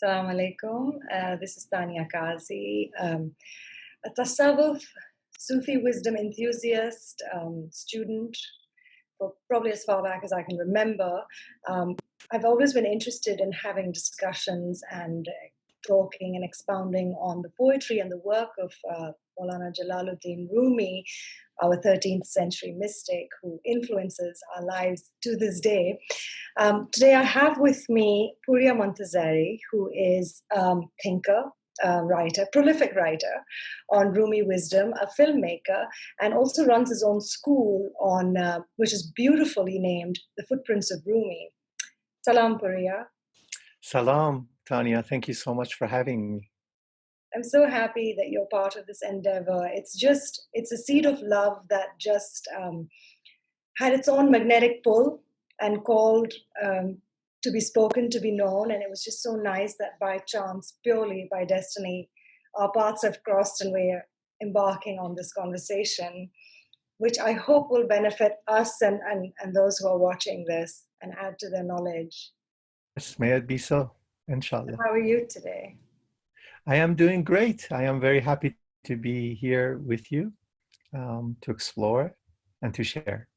Assalamu alaikum. This is Tania Kazi, a Tasawwuf Sufi wisdom enthusiast, student, for probably as far back as I can remember. I've always been interested in having discussions and talking and expounding on the poetry and the work of Maulana Jalaluddin Rumi, our 13th century mystic who influences our lives to this day. Today I have with me Pouria Montazeri, who is thinker, writer, prolific writer on Rumi wisdom, a filmmaker, and also runs his own school on, which is beautifully named The Footprints of Rumi. Salam, Pouria. Salam, Tanya. Thank you so much for having me. I'm so happy that you're part of this endeavor. It's a seed of love that just had its own magnetic pull and called to be spoken, to be known. And it was just so nice that by chance, purely by destiny, our paths have crossed and we're embarking on this conversation, which I hope will benefit us and those who are watching this and add to their knowledge. Yes, may it be so, inshallah. How are you today? I am doing great. I am very happy to be here with you to explore and to share.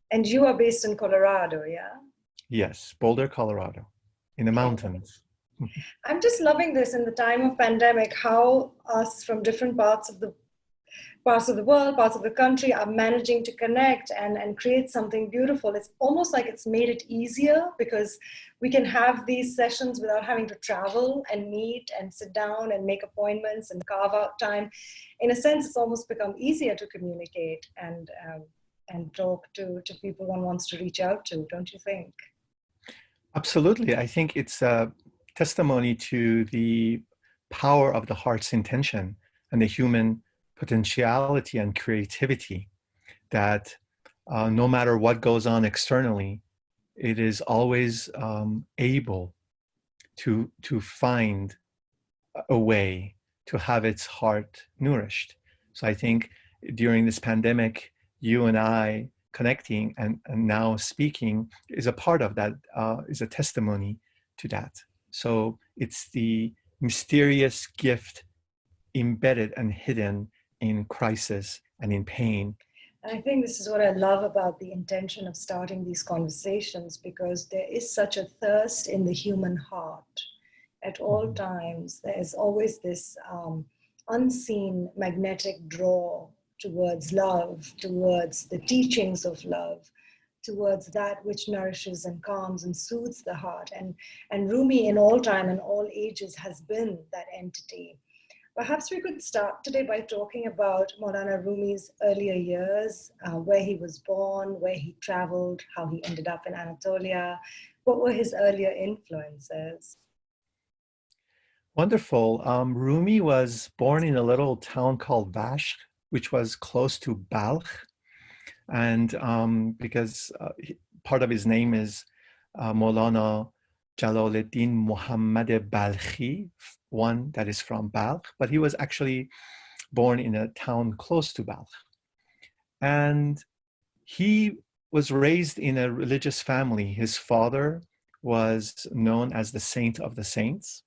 And you are based in Colorado, yeah? Yes, Boulder, Colorado, in the mountains. I'm just loving this in the time of pandemic, how us from different parts of the world, parts of the country are managing to connect and create something beautiful. It's almost like it's made it easier because we can have these sessions without having to travel and meet and sit down and make appointments and carve out time. In a sense, it's almost become easier to communicate and talk to people one wants to reach out to, don't you think? Absolutely. I think it's a testimony to the power of the heart's intention and the human potentiality and creativity that no matter what goes on externally, it is always able to find a way to have its heart nourished. So I think during this pandemic, you and I connecting and now speaking is a part of that, is a testimony to that. So it's the mysterious gift embedded and hidden in crisis and in pain. And I think this is what I love about the intention of starting these conversations, because there is such a thirst in the human heart at all times. There is always this unseen magnetic draw towards love, towards the teachings of love, towards that which nourishes and calms and soothes the heart. And Rumi in all time and all ages has been that entity. Perhaps we could start today by talking about Maulana Rumi's earlier years, where he was born, where he traveled, how he ended up in Anatolia. What were his earlier influences? Wonderful. Rumi was born in a little town called Vash, which was close to Balkh. And because part of his name is Maulana Jalaluddin Muhammad Balkhi, one that is from Balkh, but he was actually born in a town close to Balkh. And he was raised in a religious family. His father was known as the Saint of the Saints,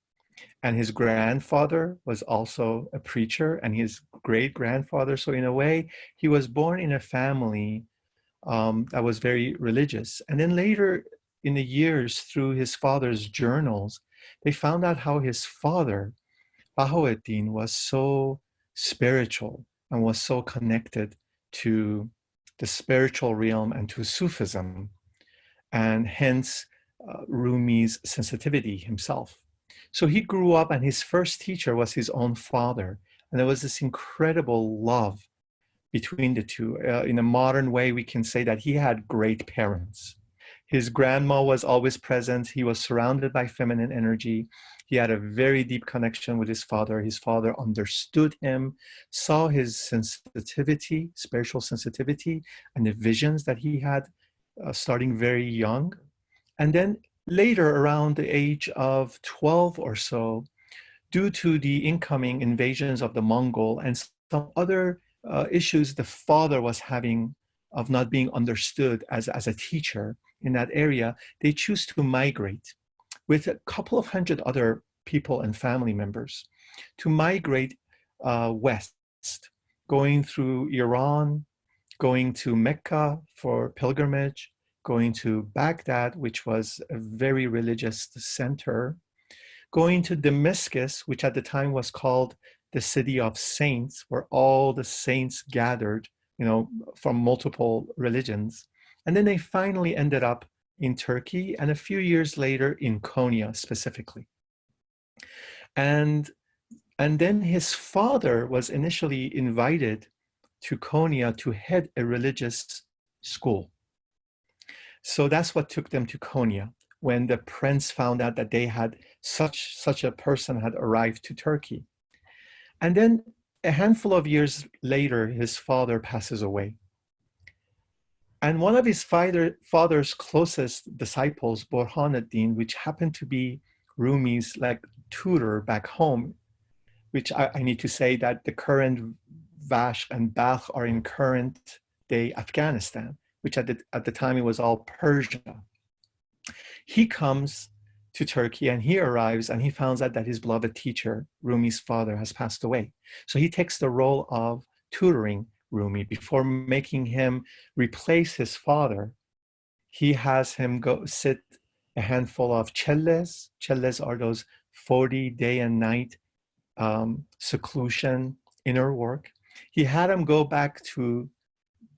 and his grandfather was also a preacher, and his great-grandfather. So in a way, he was born in a family that was very religious. And then later in the years, through his father's journals, they found out how his father, Bahauddin, was so spiritual and was so connected to the spiritual realm and to Sufism, and hence Rumi's sensitivity himself. So he grew up, and his first teacher was his own father. And there was this incredible love between the two. In a modern way, we can say that he had great parents. His grandma was always present. He was surrounded by feminine energy. He had a very deep connection with his father. His father understood him, saw his sensitivity, spiritual sensitivity, and the visions that he had starting very young. And then later, around the age of 12 or so, due to the incoming invasions of the Mongol and some other issues the father was having of not being understood as a teacher in that area, they choose to migrate with a couple of hundred other people and family members to migrate west, going through Iran, going to Mecca for pilgrimage, going to Baghdad, which was a very religious center, going to Damascus, which at the time was called the city of saints, where all the saints gathered, from multiple religions. And then they finally ended up in Turkey, and a few years later in Konya specifically. And then his father was initially invited to Konya to head a religious school. So that's what took them to Konya, when the prince found out that they had such a person had arrived to Turkey. And then a handful of years later, his father passes away. And one of his father's closest disciples, Burhanuddin, which happened to be Rumi's tutor back home, which I need to say that the current Vash and Balkh are in current day Afghanistan, which at the time it was all Persia. He comes to Turkey and he arrives and he finds out that his beloved teacher, Rumi's father, has passed away. So he takes the role of tutoring Rumi. Before making him replace his father, he has him go sit a handful of chelles. Chelles are those 40 day and night seclusion, inner work. He had him go back to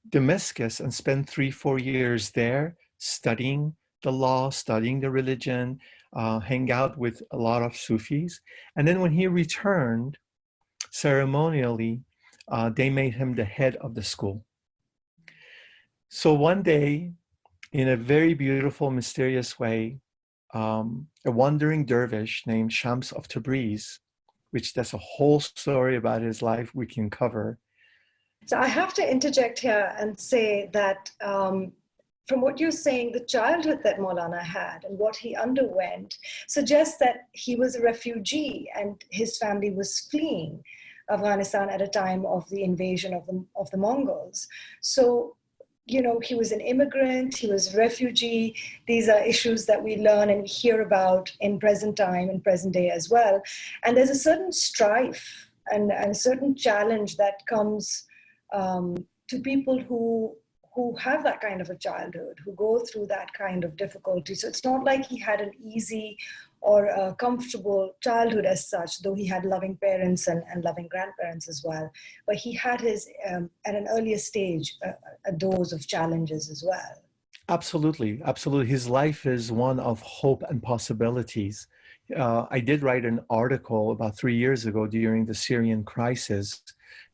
Damascus and spend 3-4 years there studying the law, studying the religion, hang out with a lot of Sufis. And then when he returned, ceremonially, they made him the head of the school. So one day, in a very beautiful, mysterious way, a wandering dervish named Shams of Tabriz, which there's a whole story about his life we can cover. So I have to interject here and say that from what you're saying, the childhood that Maulana had and what he underwent suggests that he was a refugee and his family was fleeing Afghanistan at a time of the invasion of the Mongols. So, he was an immigrant, he was a refugee. These are issues that we learn and we hear about in present time, in present day as well. And there's a certain strife and a certain challenge that comes to people who have that kind of a childhood, who go through that kind of difficulty. So it's not like he had an easy or a comfortable childhood as such, though he had loving parents and loving grandparents as well. But he had at an earlier stage, a dose of challenges as well. Absolutely, absolutely. His life is one of hope and possibilities. I did write an article about 3 years ago during the Syrian crisis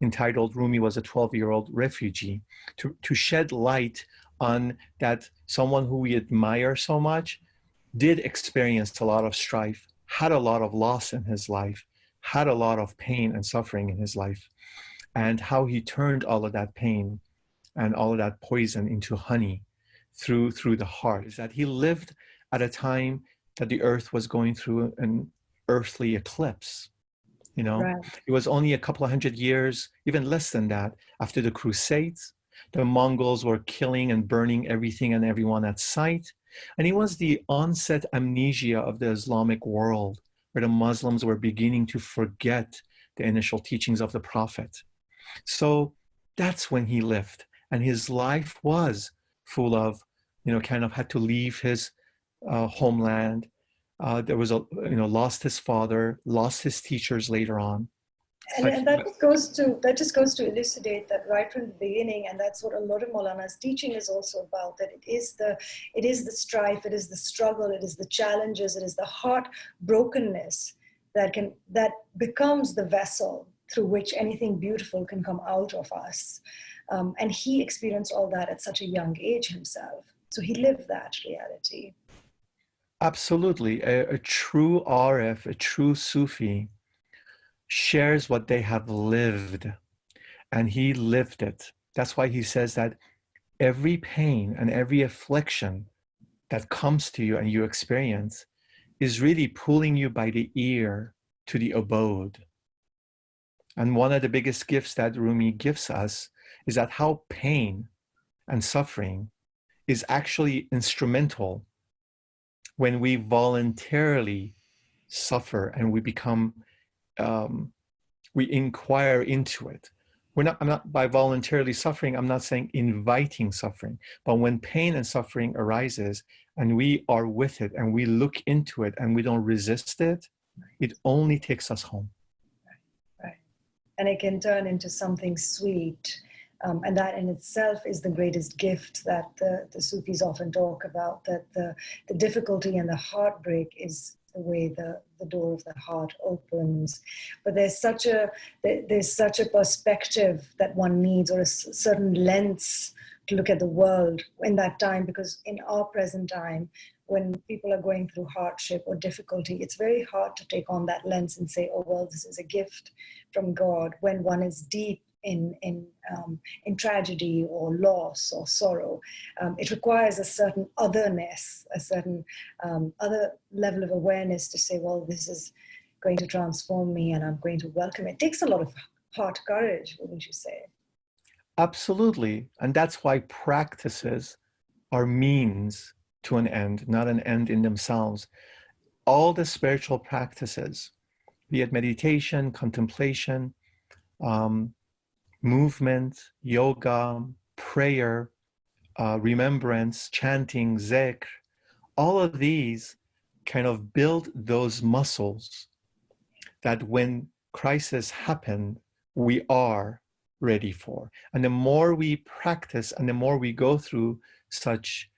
entitled Rumi Was a 12-Year-Old Refugee, to shed light on that someone who we admire so much did experience a lot of strife, had a lot of loss in his life, had a lot of pain and suffering in his life, and how he turned all of that pain and all of that poison into honey through the heart. Is that he lived at a time that the earth was going through an earthly eclipse. Right. It was only a couple of 100 years, even less than that, after the Crusades. The Mongols were killing and burning everything and everyone at sight. And it was the onset amnesia of the Islamic world, where the Muslims were beginning to forget the initial teachings of the Prophet. So that's when he lived. And his life was full of, kind of had to leave his homeland. There was lost his father, lost his teachers later on. And that just goes to elucidate that right from the beginning, and that's what a lot of Maulana's teaching is also about. That it is the strife, it is the struggle, it is the challenges, it is the heart brokenness that becomes the vessel through which anything beautiful can come out of us. And he experienced all that at such a young age himself. So he lived that reality. Absolutely, a true Arif, a true Sufi, shares what they have lived, and he lived it. That's why he says that every pain and every affliction that comes to you and you experience is really pulling you by the ear to the abode. And one of the biggest gifts that Rumi gives us is that how pain and suffering is actually instrumental when we voluntarily suffer and we become, we inquire into it. I'm not by voluntarily suffering, I'm not saying inviting suffering, but when pain and suffering arises and we are with it and we look into it and we don't resist it, it only takes us home. Right. And it can turn into something sweet. And that in itself is the greatest gift that the Sufis often talk about, that the difficulty and the heartbreak is the way the door of the heart opens. But there's such a perspective that one needs, or a certain lens to look at the world in that time, because in our present time, when people are going through hardship or difficulty, it's very hard to take on that lens and say, oh, well, this is a gift from God, when one is deep in tragedy or loss or sorrow. It requires a certain otherness, a certain other level of awareness to say, well, this is going to transform me and I'm going to welcome it. It takes a lot of heart courage, wouldn't you say? Absolutely. And that's why practices are means to an end, not an end in themselves. All the spiritual practices, be it meditation, contemplation, movement, yoga, prayer, remembrance, chanting, zikr, all of these kind of build those muscles that when crises happen, we are ready for. And the more we practice and the more we go through such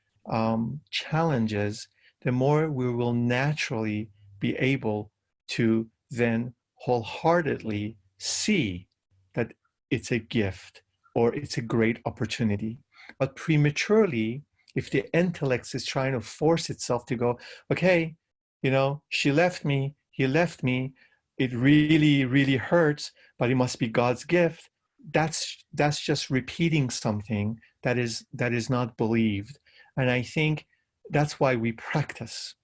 challenges, the more we will naturally be able to then wholeheartedly see that it's a gift or it's a great opportunity. But prematurely, if the intellect is trying to force itself to go, okay, you know, she left me, he left me, it really, really hurts, but it must be God's gift. That's just repeating something that is not believed. And I think that's why we practice.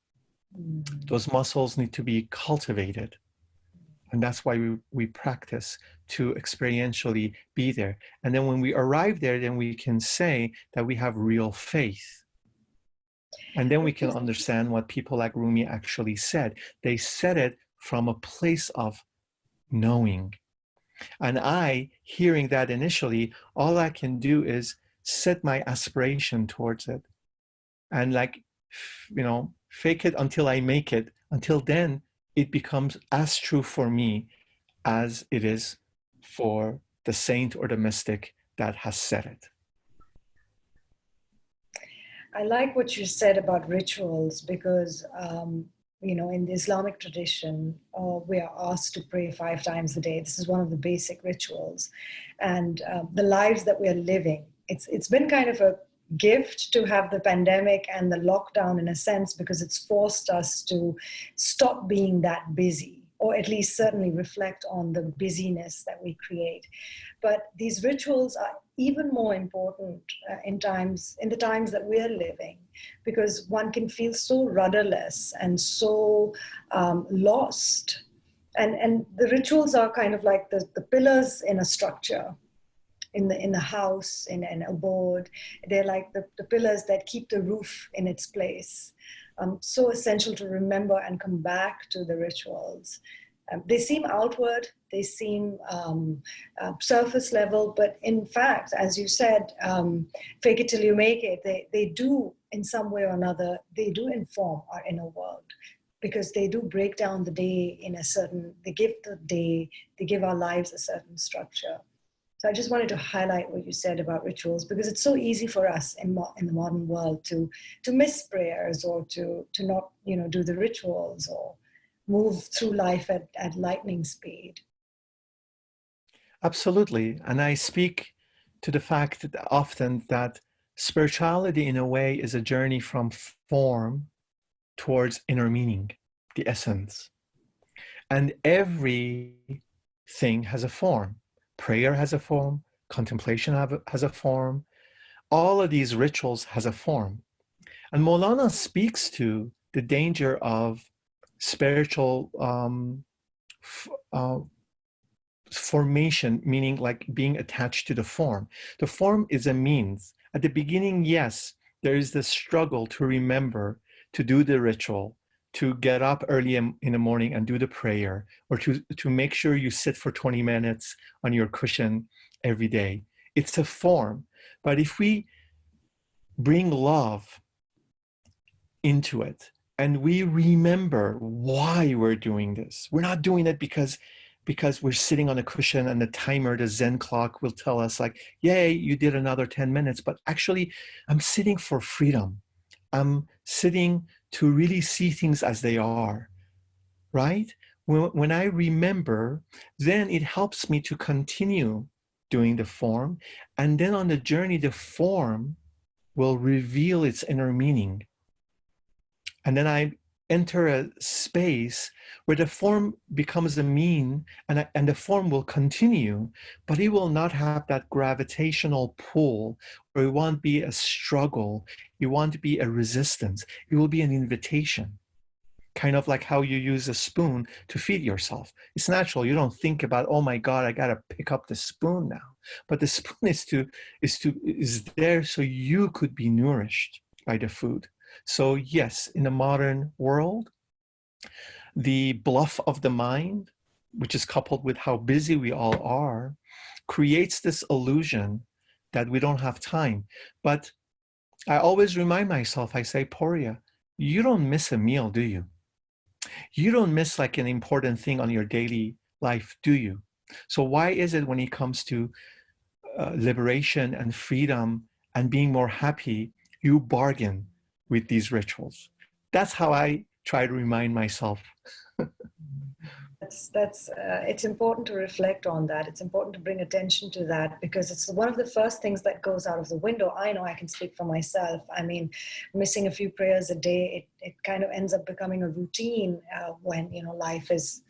Those muscles need to be cultivated. And that's why we practice to experientially be there. And then when we arrive there, then we can say that we have real faith. And then we can understand what people like Rumi actually said. They said it from a place of knowing. And I, hearing that initially, all I can do is set my aspiration towards it. And like, you know, fake it until I make it. Until then, it becomes as true for me as it is for the saint or the mystic that has said it. I like what you said about rituals, because you know, in the Islamic tradition, we are asked to pray 5 times a day. This is one of the basic rituals. And the lives that we are living, it's been kind of a gift to have the pandemic and the lockdown in a sense, because it's forced us to stop being that busy, or at least certainly reflect on the busyness that we create. But these rituals are even more important in the times that we're living, because one can feel so rudderless and so lost. And the rituals are kind of like the pillars in a structure, in the house, in an abode. They're like the pillars that keep the roof in its place. So essential to remember and come back to the rituals. They seem outward, they seem surface level, but in fact, as you said, fake it till you make it, they do, in some way or another, they do inform our inner world, because they do break down the day in a certain, they give our lives a certain structure. So I just wanted to highlight what you said about rituals, because it's so easy for us in the modern world to miss prayers, or to not, you know, do the rituals, or move through life at lightning speed. Absolutely. And I speak to the fact that often that spirituality in a way is a journey from form towards inner meaning, the essence. And everything has a form. Prayer has a form, contemplation has a form. All of these rituals has a form. And Maulana speaks to the danger of spiritual formation, meaning like being attached to the form. The form is a means. At the beginning, yes, there is the struggle to remember, to do the ritual, to get up early in the morning and do the prayer, or to make sure you sit for 20 minutes on your cushion every day. It's a form. But if we bring love into it and we remember why we're doing this, we're not doing it because we're sitting on a cushion and the timer, the Zen clock will tell us like, yay, you did another 10 minutes. But actually, I'm sitting for freedom. I'm sitting to really see things as they are, right? When I remember, then it helps me to continue doing the form. And then on the journey, the form will reveal its inner meaning. And then I enter a space where the form becomes the mean, and the form will continue, but it will not have that gravitational pull, or it won't be a struggle, it won't be a resistance, it will be an invitation. Kind of like how you use a spoon to feed yourself. It's natural. You don't think about, oh my God, I gotta pick up the spoon now. But the spoon is there so you could be nourished by the food. So yes, in the modern world, the bluff of the mind, which is coupled with how busy we all are, creates this illusion that we don't have time. But I always remind myself, I say, Pouria, you don't miss a meal, do you? You don't miss like an important thing on your daily life, do you? So why is it when it comes to liberation and freedom and being more happy, you bargain with these rituals? That's how I try to remind myself. It's important to reflect on that. It's important to bring attention to that, because it's one of the first things that goes out of the window. I know I can speak for myself. I mean, missing a few prayers a day, it kind of ends up becoming a routine when, you know, life is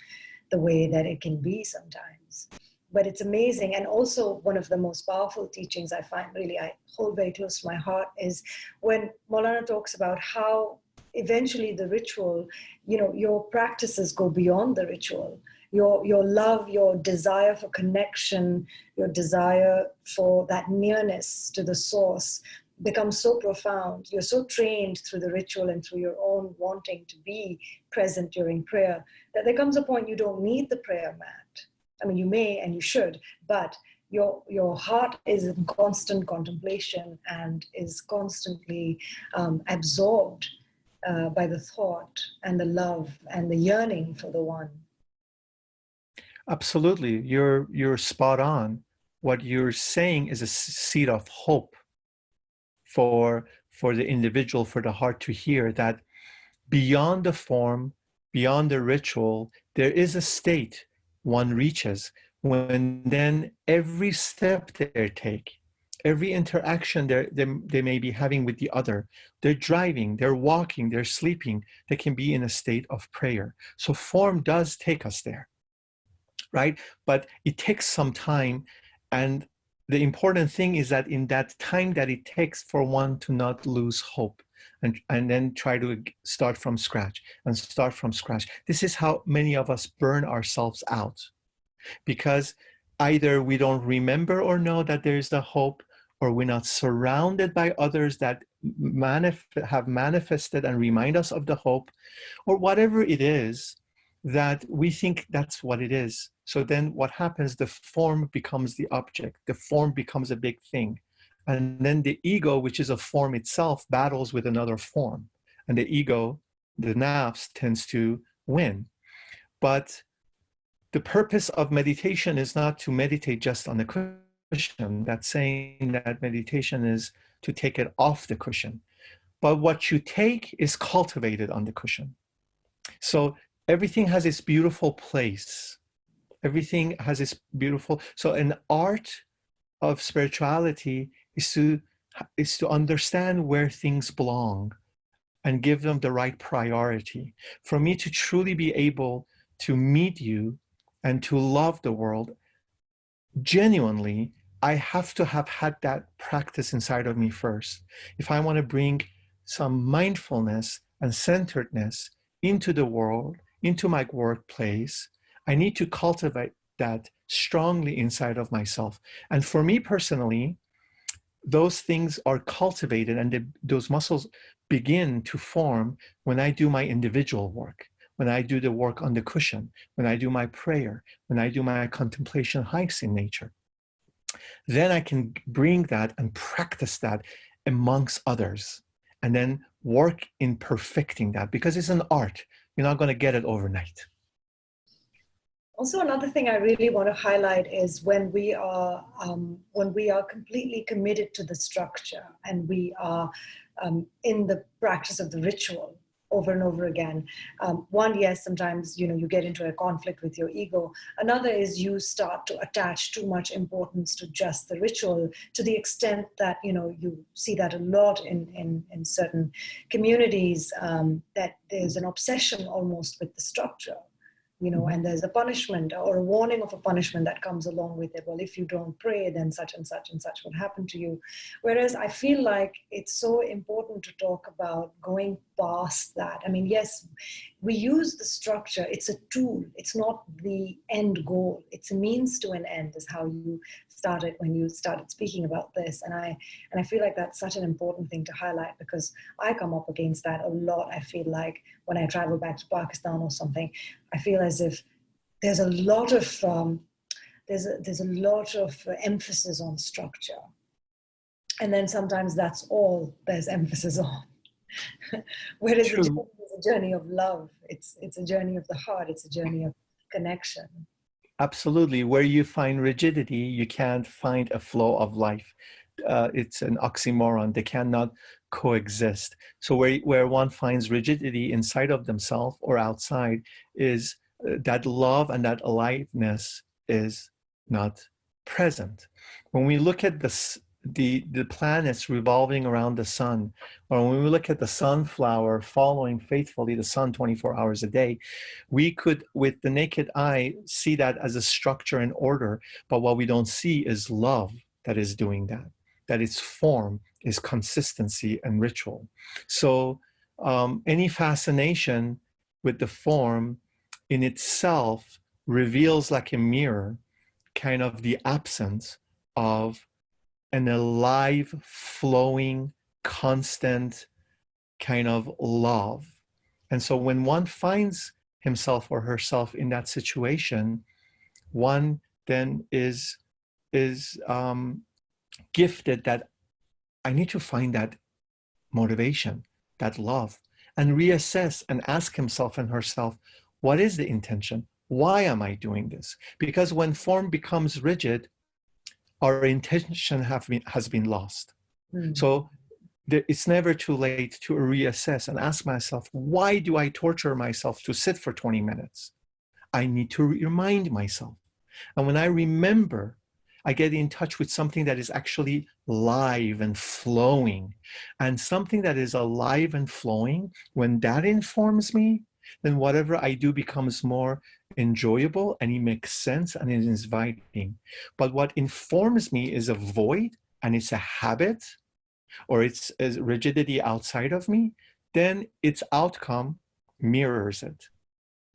the way that it can be sometimes. But it's amazing. And also one of the most powerful teachings I find really I hold very close to my heart is when Maulana talks about how eventually the ritual, you know, your practices go beyond the ritual. Your love, your desire for connection, your desire for that nearness to the source becomes so profound. You're so trained through the ritual and through your own wanting to be present during prayer that there comes a point you don't need the prayer mat. I mean, you may and you should, but your heart is in constant contemplation and is constantly absorbed by the thought and the love and the yearning for the one. Absolutely, you're spot on. What you're saying is a seed of hope for the individual, for the heart to hear that beyond the form, beyond the ritual, there is a state one reaches when then every step they take, every interaction they may be having with the other, they're driving, they're walking, they're sleeping, they can be in a state of prayer. So form does take us there, right? But it takes some time. And the important thing is that in that time that it takes for one to not lose hope and then try to start from scratch and start from scratch. This is how many of us burn ourselves out, because either we don't remember or know that there is the hope, or we're not surrounded by others that have manifested and remind us of the hope, or whatever it is that we think that's what it is. So then what happens, the form becomes the object, the form becomes a big thing. And then the ego, which is a form itself, battles with another form. And the ego, the nafs, tends to win. But the purpose of meditation is not to meditate just on the cushion. That's saying that meditation is to take it off the cushion. But what you take is cultivated on the cushion. So everything has its beautiful place. Everything has its beautiful. So an art of spirituality is to understand where things belong and give them the right priority. For me to truly be able to meet you and to love the world genuinely, I have to have had that practice inside of me first. If I want to bring some mindfulness and centeredness into the world, into my workplace, I need to cultivate that strongly inside of myself. And for me personally, those things are cultivated and those muscles begin to form when I do my individual work, when I do the work on the cushion, when I do my prayer, when I do my contemplation hikes in nature. Then I can bring that and practice that amongst others, and then work in perfecting that, because it's an art. You're not going to get it overnight. Also, another thing I really want to highlight is when we are completely committed to the structure, and we are in the practice of the ritual over and over again. One, yes, sometimes you get into a conflict with your ego. Another is you start to attach too much importance to just the ritual, to the extent that you see that a lot in certain communities, that there's an obsession almost with the structure. And there's a punishment or a warning of a punishment that comes along with it. Well, if you don't pray, then such and such and such will happen to you. Whereas I feel like it's so important to talk about going past that. I mean, yes, we use the structure. It's a tool. It's not the end goal. It's a means to an end, is how you started when you started speaking about this. And I feel like that's such an important thing to highlight, because I come up against that a lot. I feel like when I travel back to Pakistan or something, I feel as if there's a lot of emphasis on structure, and then sometimes that's all there's emphasis on. Whereas the journey is a journey of love. It's a journey of the heart. It's a journey of connection. Absolutely. Where you find rigidity, you can't find a flow of life. It's an oxymoron. They cannot coexist. So where one finds rigidity inside of themselves or outside, is that love and that aliveness is not present. When we look at the planets revolving around the sun, or when we look at the sunflower following faithfully the sun 24 hours a day, we could, with the naked eye, see that as a structure and order. But what we don't see is love that is doing that its form is consistency and ritual. So any fascination with the form in itself reveals, like a mirror, kind of the absence of an alive, flowing, constant kind of love. And so when one finds himself or herself in that situation, one then is gifted that I need to find that motivation, that love, and reassess and ask himself and herself, what is the intention? Why am I doing this? Because when form becomes rigid, our intention has been lost. So it's never too late to reassess and ask myself, why do I torture myself to sit for 20 minutes? I need to remind myself. And when I remember, I get in touch with something that is actually live and flowing. And something that is alive and flowing, when that informs me, then whatever I do becomes more enjoyable, and it makes sense, and it is inviting. But what informs me is a void, and it's a habit, or it's a rigidity outside of me, then its outcome mirrors it.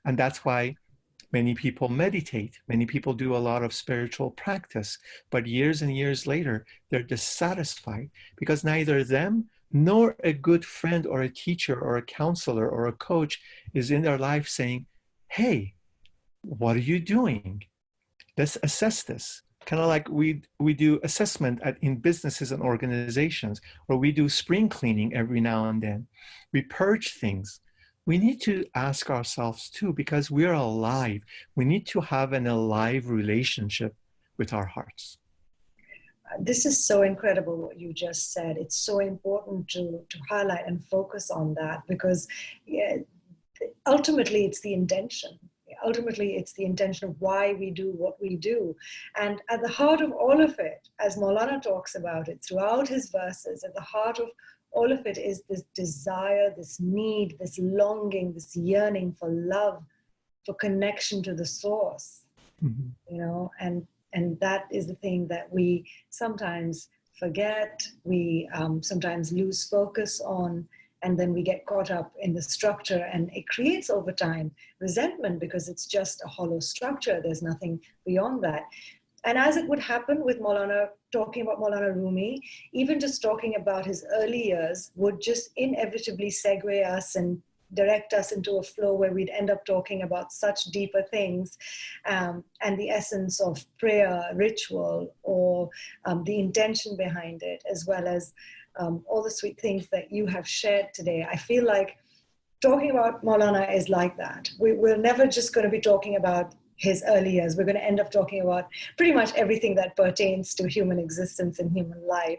And that's why many people meditate, many people do a lot of spiritual practice, but years and years later, they're dissatisfied, because neither them nor a good friend or a teacher or a counselor or a coach is in their life saying, hey, what are you doing? Let's assess this. Kind of like we do assessment in businesses and organizations, or we do spring cleaning every now and then. We purge things. We need to ask ourselves too, because we're alive. We need to have an alive relationship with our hearts. This is so incredible what you just said. It's so important to highlight and focus on that, because ultimately it's the intention. Ultimately, it's the intention of why we do what we do. And at the heart of all of it, as Maulana talks about it throughout his verses, at the heart of all of it is this desire, this need, this longing, this yearning for love, for connection to the source. And that is the thing that we sometimes forget, we sometimes lose focus on, and then we get caught up in the structure, and it creates over time resentment, because it's just a hollow structure. There's nothing beyond that. And as it would happen with Maulana, talking about Maulana Rumi, even just talking about his early years would just inevitably segue us and direct us into a flow where we'd end up talking about such deeper things, and the essence of prayer, ritual, or the intention behind it, as well as all the sweet things that you have shared today. I feel like talking about Maulana is like that. We're never just going to be talking about his early years. We're going to end up talking about pretty much everything that pertains to human existence and human life.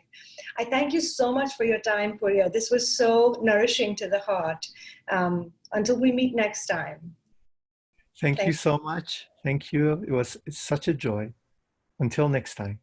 I thank you so much for your time, Pouria. This was so nourishing to the heart. Until we meet next time. Thank you so much. Thank you. It's such a joy. Until next time.